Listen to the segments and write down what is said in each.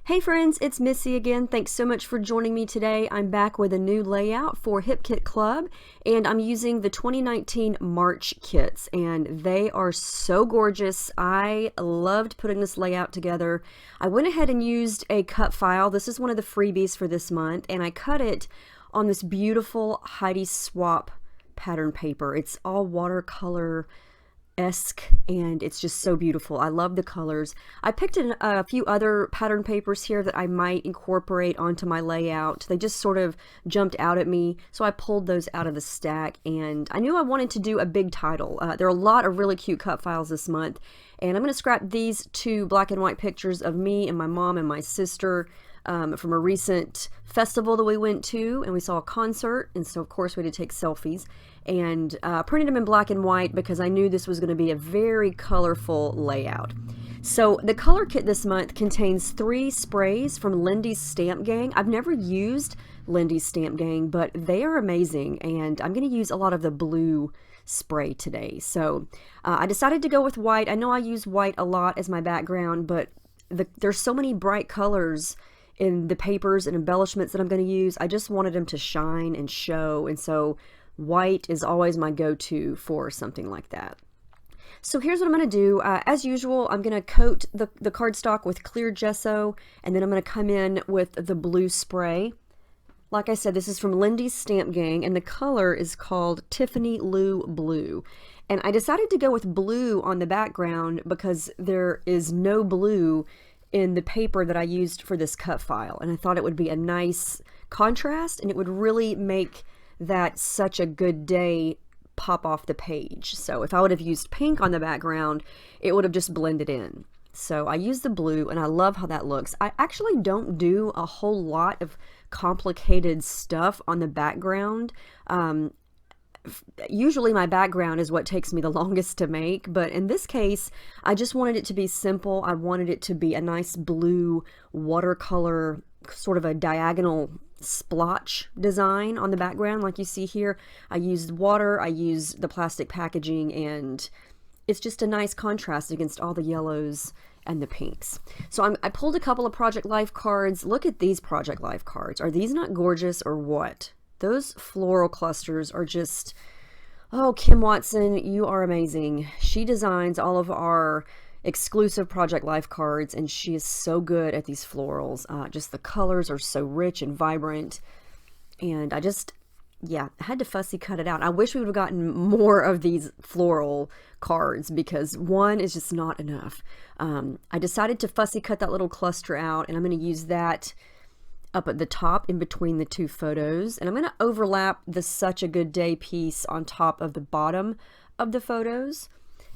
Hey friends, it's Missy again. Thanks so much for joining me today. I'm back with a new layout for Hip Kit Club, and I'm using the 2019 March kits, and they are so gorgeous. I loved putting this layout together. I went ahead and used a cut file. This is one of the freebies for this month, and I cut it on this beautiful Heidi Swap pattern paper. It's all watercolor esque, and it's just so beautiful. I love the colors. I picked a few other pattern papers here that I might incorporate onto my layout. They just sort of jumped out at me, so I pulled those out of the stack, and I knew I wanted to do a big title. There are a lot of really cute cut files this month, and I'm going to scrap these two black and white pictures of me and my mom and my sister from a recent festival that we went to, and we saw a concert, and so of course we had to take selfies, and printed them in black and white because I knew this was going to be a very colorful layout. So the color kit this month contains 3 sprays from Lindy's Stamp Gang. I've never used Lindy's Stamp Gang, but they are amazing, and I'm going to use a lot of the blue spray today. So I decided to go with white. I know I use white a lot as my background, but there's so many bright colors in the papers and embellishments that I'm going to use. I just wanted them to shine and show, and so white is always my go-to for something like that. So here's what I'm going to do. As usual, I'm going to coat the cardstock with clear gesso, and then I'm going to come in with the blue spray. Like I said, this is from Lindy's Stamp Gang, and the color is called Tiffany Lou Blue. And I decided to go with blue on the background because there is no blue in the paper that I used for this cut file, and I thought it would be a nice contrast, and it would really make that Such a Good Day pop off the page. So if I would have used pink on the background, it would have just blended in. So I used the blue, and I love how that looks. I actually don't do a whole lot of complicated stuff on the background. Usually my background is what takes me the longest to make, but in this case I just wanted it to be simple. I wanted it to be a nice blue watercolor, sort of a diagonal splotch design on the background like you see here. I used water, I used the plastic packaging, and it's just a nice contrast against all the yellows and the pinks. So I pulled a couple of Project Life cards. Look at these Project Life cards. Are these not gorgeous or what? Those floral clusters are just, oh, Kim Watson, you are amazing. She designs all of our exclusive Project Life cards, and she is so good at these florals. Just the colors are so rich and vibrant, and I had to fussy cut it out. I wish we would have gotten more of these floral cards because one is just not enough. I decided to fussy cut that little cluster out, and I'm going to use that up at the top in between the 2 photos, and I'm going to overlap the Such a Good Day piece on top of the bottom of the photos.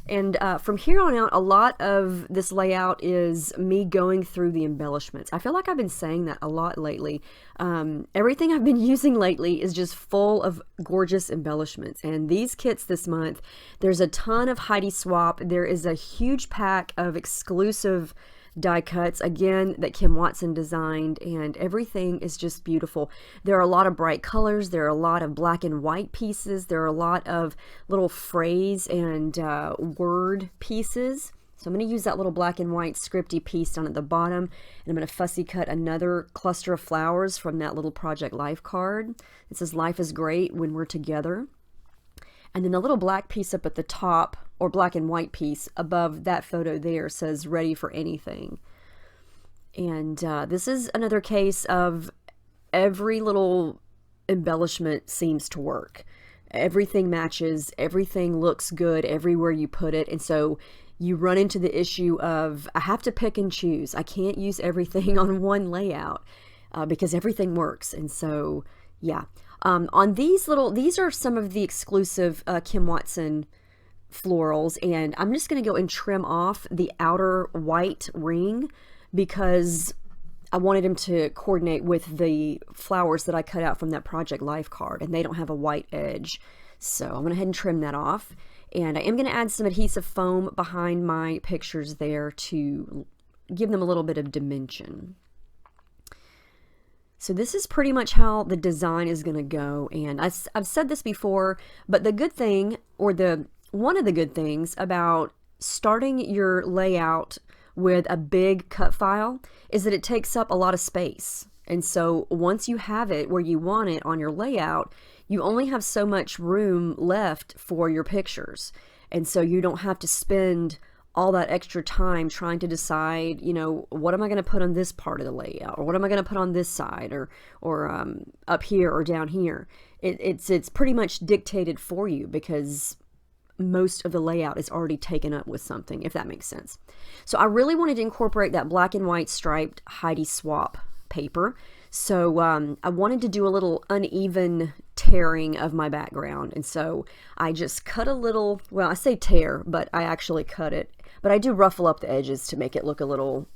And from here on out, a lot of this layout is me going through the embellishments. I feel like I've been saying that a lot lately. Everything I've been using lately is just full of gorgeous embellishments. And these kits this month, there's a ton of Heidi Swap. There is a huge pack of exclusive die cuts, again, that Kim Watson designed, and everything is just beautiful. There are a lot of bright colors. There are a lot of black and white pieces. There are a lot of little phrase and word pieces. So I'm going to use that little black and white scripty piece down at the bottom, and I'm going to fussy cut another cluster of flowers from that little Project Life card. It says, "Life is great when we're together." And then the little black piece up at the top, or black and white piece above that photo there, says "Ready for Anything." And this is another case of every little embellishment seems to work. Everything matches, everything looks good everywhere you put it, and so you run into the issue of, I have to pick and choose. I can't use everything on one layout because everything works. And so, yeah. On these are some of the exclusive Kim Watson florals, and I'm just going to go and trim off the outer white ring because I wanted them to coordinate with the flowers that I cut out from that Project Life card, and they don't have a white edge. So I'm going to go ahead and trim that off, and I am going to add some adhesive foam behind my pictures there to give them a little bit of dimension. So this is pretty much how the design is going to go, and I've said this before, but the good thing, or one of the good things about starting your layout with a big cut file is that it takes up a lot of space. And so once you have it where you want it on your layout, you only have so much room left for your pictures. And so you don't have to spend all that extra time trying to decide, you know, what am I going to put on this part of the layout, or what am I going to put on this side, or up here or down here. It's pretty much dictated for you because most of the layout is already taken up with something, if that makes sense. So I really wanted to incorporate that black and white striped Heidi Swapp paper. So I wanted to do a little uneven tearing of my background. And so I just cut a little, well, I say tear, but I actually cut it. But I do ruffle up the edges to make it look a little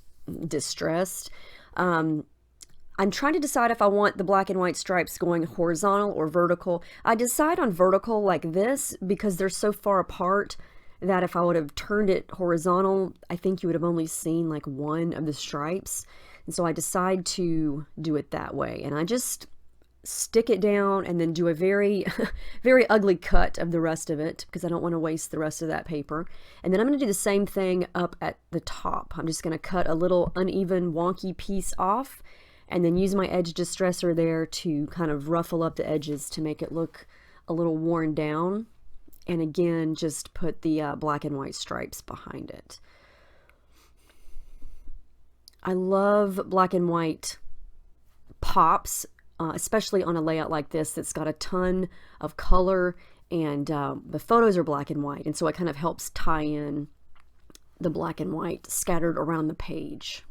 distressed. I'm trying to decide if I want the black and white stripes going horizontal or vertical. I decide on vertical like this because they're so far apart that if I would have turned it horizontal, I think you would have only seen like one of the stripes. And so I decide to do it that way. And I just stick it down and then do a very, very ugly cut of the rest of it because I don't want to waste the rest of that paper. And then I'm going to do the same thing up at the top. I'm just going to cut a little uneven, wonky piece off and then use my edge distressor there to kind of ruffle up the edges to make it look a little worn down. And again, just put the black and white stripes behind it. I love black and white pops, especially on a layout like this that's got a ton of color, and the photos are black and white, and so it kind of helps tie in the black and white scattered around the page.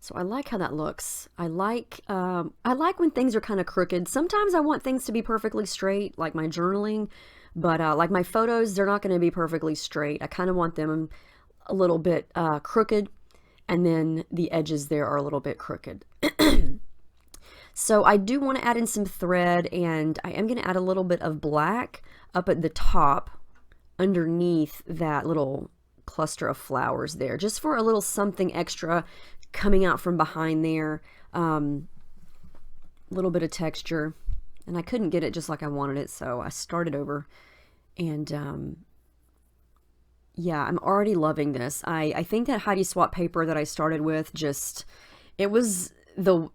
So I like how that looks. I like when things are kind of crooked. Sometimes I want things to be perfectly straight, like my journaling, but like my photos, they're not going to be perfectly straight. I kind of want them a little bit crooked, and then the edges there are a little bit crooked. So I do want to add in some thread, and I am going to add a little bit of black up at the top underneath that little cluster of flowers there, just for a little something extra coming out from behind there. A little bit of texture, and I couldn't get it just like I wanted it, so I started over. And yeah, I'm already loving this. I think that Heidi Swapp paper that I started with, it was the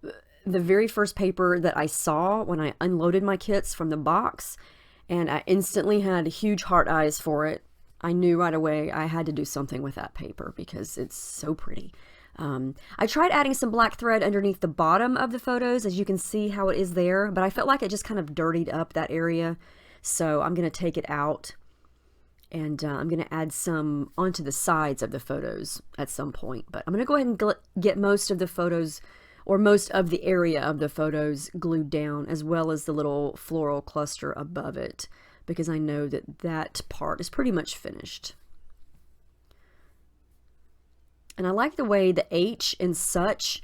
very first paper that I saw when I unloaded my kits from the box, and I instantly had huge heart eyes for it. I knew right away I had to do something with that paper because it's so pretty. I tried adding some black thread underneath the bottom of the photos, as you can see how it is there, but I felt like it just kind of dirtied up that area, so I'm going to take it out. And I'm going to add some onto the sides of the photos at some point. But I'm going to go ahead and get most of the photos, or most of the area of the photos, glued down, as well as the little floral cluster above it, because I know that that part is pretty much finished. And I like the way the H in such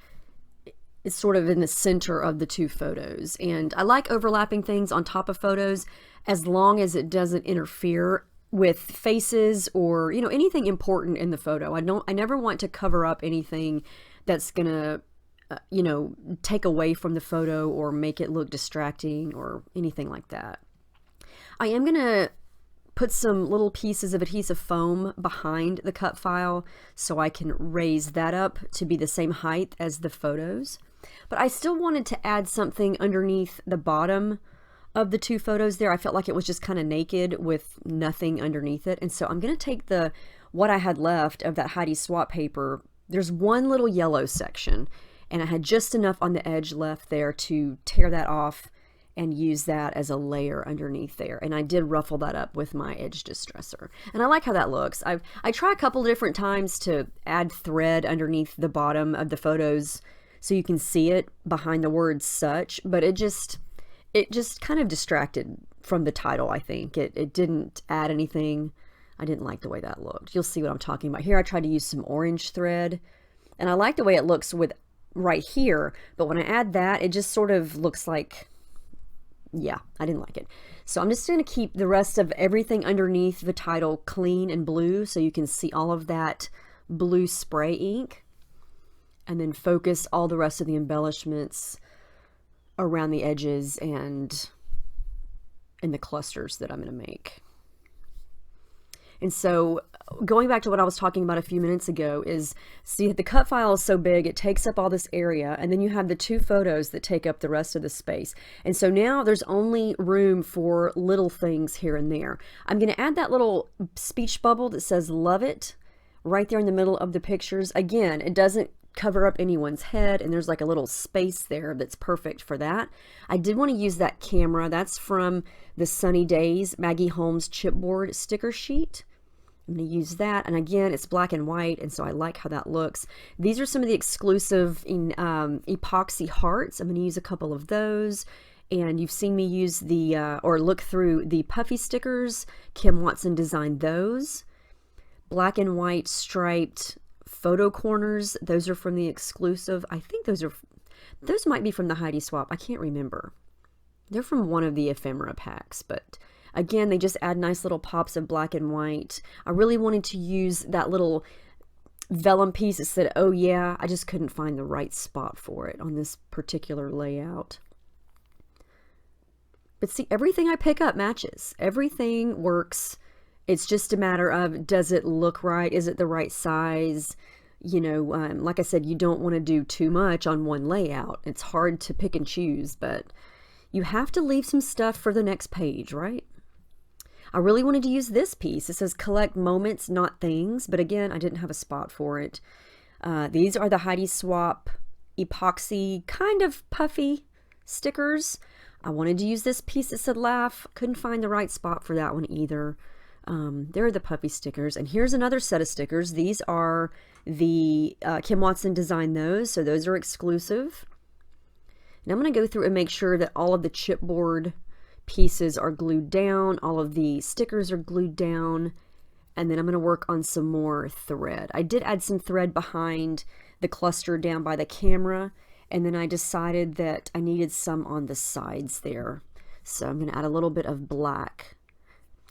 is sort of in the center of the two photos. And I like overlapping things on top of photos as long as it doesn't interfere with faces or, you know, anything important in the photo. I never want to cover up anything that's gonna you know, take away from the photo or make it look distracting or anything like that. I am gonna put some little pieces of adhesive foam behind the cut file so I can raise that up to be the same height as the photos, but I still wanted to add something underneath the bottom of the two photos there. I felt like it was just kind of naked with nothing underneath it. And so I'm going to take what I had left of that Heidi Swapp paper. There's one little yellow section, and I had just enough on the edge left there to tear that off and use that as a layer underneath there. And I did ruffle that up with my edge distressor. And I like how that looks. I try a couple different times to add thread underneath the bottom of the photos so you can see it behind the word such, but it just kind of distracted from the title, I think. It didn't add anything. I didn't like the way that looked. You'll see what I'm talking about here. I tried to use some orange thread, and I like the way it looks with right here, but when I add that, it just sort of looks like, yeah, I didn't like it. So I'm just going to keep the rest of everything underneath the title clean and blue so you can see all of that blue spray ink, and then focus all the rest of the embellishments around the edges and in the clusters that I'm going to make. And so going back to what I was talking about a few minutes ago is, see, the cut file is so big, it takes up all this area, and then you have the 2 photos that take up the rest of the space. And so now there's only room for little things here and there. I'm going to add that little speech bubble that says "love it" right there in the middle of the pictures. Again, it doesn't cover up anyone's head, and there's like a little space there that's perfect for that. I did want to use that camera. That's from the Sunny Days Maggie Holmes chipboard sticker sheet. I'm going to use that, and again, it's black and white, and so I like how that looks. These are some of the exclusive epoxy hearts. I'm going to use a couple of those, and you've seen me use the, or look through the puffy stickers. Kim Watson designed those. Black and white striped photo corners. Those are from the exclusive. I think those might be from the Heidi Swap. I can't remember. They're from one of the ephemera packs, but again, they just add nice little pops of black and white. I really wanted to use that little vellum piece that said, "Oh yeah." I just couldn't find the right spot for it on this particular layout. But see, everything I pick up matches. Everything works. It's just a matter of, does it look right? Is it the right size? You know, like I said, you don't want to do too much on one layout. It's hard to pick and choose, but you have to leave some stuff for the next page, right? I really wanted to use this piece. It says "collect moments, not things," but again, I didn't have a spot for it. These are the Heidi Swap epoxy kind of puffy stickers. I wanted to use this piece that said "laugh." Couldn't find the right spot for that one either. There are the puffy stickers, and here's another set of stickers. These are the Kim Watson designed those, so those are exclusive. And I'm going to go through and make sure that all of the chipboard pieces are glued down, all of the stickers are glued down, and then I'm going to work on some more thread. I did add some thread behind the cluster down by the camera, and then I decided that I needed some on the sides there. So I'm going to add a little bit of black.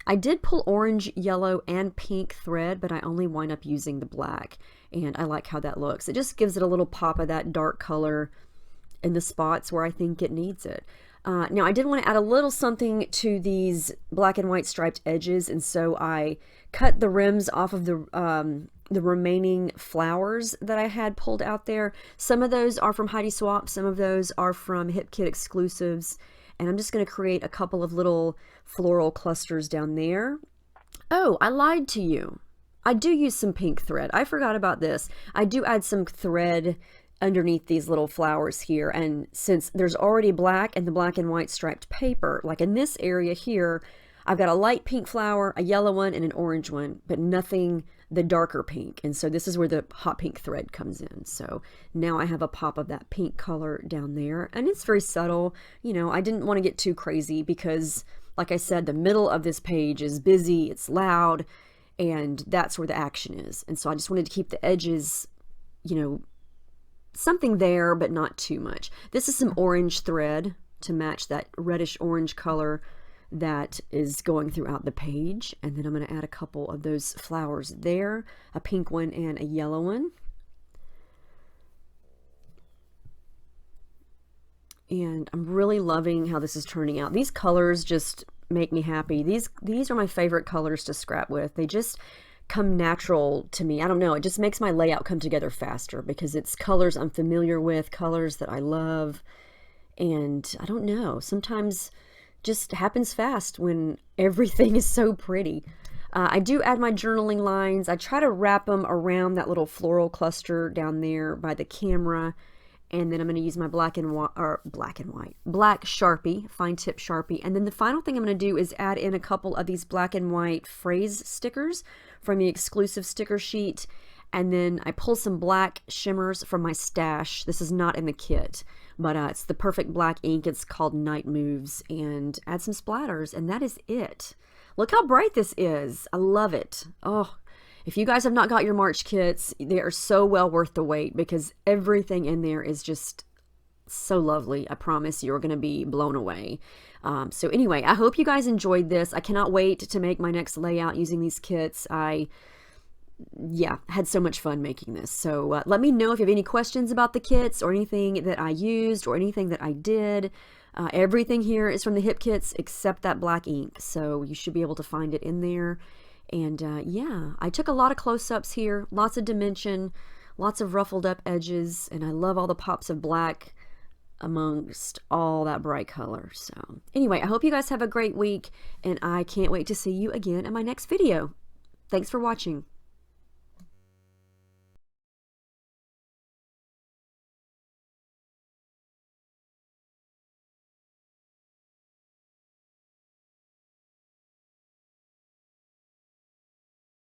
I did pull orange, yellow, and pink thread, but I only wind up using the black, and I like how that looks. It just gives it a little pop of that dark color in the spots where I think it needs it. Now, I did want to add a little something to these black and white striped edges, and so I cut the rims off of the remaining flowers that I had pulled out there. Some of those are from Heidi Swap, some of those are from Hip Kit exclusives, and I'm just going to create a couple of little floral clusters down there. Oh, I lied to you. I do use some pink thread. I forgot about this. I do add some thread underneath these little flowers here, and since there's already black and the black and white striped paper, like in this area here, I've got a light pink flower, a yellow one, and an orange one, but nothing the darker pink, and so this is where the hot pink thread comes in. So now I have a pop of that pink color down there, and it's very subtle. You know, I didn't want to get too crazy because, like I said, the middle of this page is busy, it's loud, and that's where the action is, and so I just wanted to keep the edges, you know, something there, but not too much. This is some orange thread to match that reddish orange color that is going throughout the page. And then I'm going to add a couple of those flowers there, a pink one and a yellow one. And I'm really loving how this is turning out. These colors just make me happy. These are my favorite colors to scrap with. They just come natural to me. I don't know, it just makes my layout come together faster because it's colors I'm familiar with, colors that I love, and I don't know, sometimes just happens fast when everything is so pretty. I do add my journaling lines. I try to wrap them around that little floral cluster down there by the camera, and then I'm going to use my black Sharpie, fine tip Sharpie. And then the final thing I'm going to do is add in a couple of these black and white phrase stickers from the exclusive sticker sheet. And then I pull some black shimmers from my stash. This is not in the kit, but it's the perfect black ink. It's called Night Moves, and add some splatters, and that is it. Look how bright this is. I love it. Oh, if you guys have not got your March kits, they are so well worth the wait because everything in there is just so lovely. I promise you're going to be blown away. So anyway, I hope you guys enjoyed this. I cannot wait to make my next layout using these kits. Yeah, had so much fun making this. So let me know if you have any questions about the kits or anything that I used or anything that I did. Everything here is from the Hip Kits except that black ink. So you should be able to find it in there. And yeah, I took a lot of close-ups here, lots of dimension, lots of ruffled up edges, and I love all the pops of black amongst all that bright color. So anyway, I hope you guys have a great week, and I can't wait to see you again in my next video. Thanks for watching.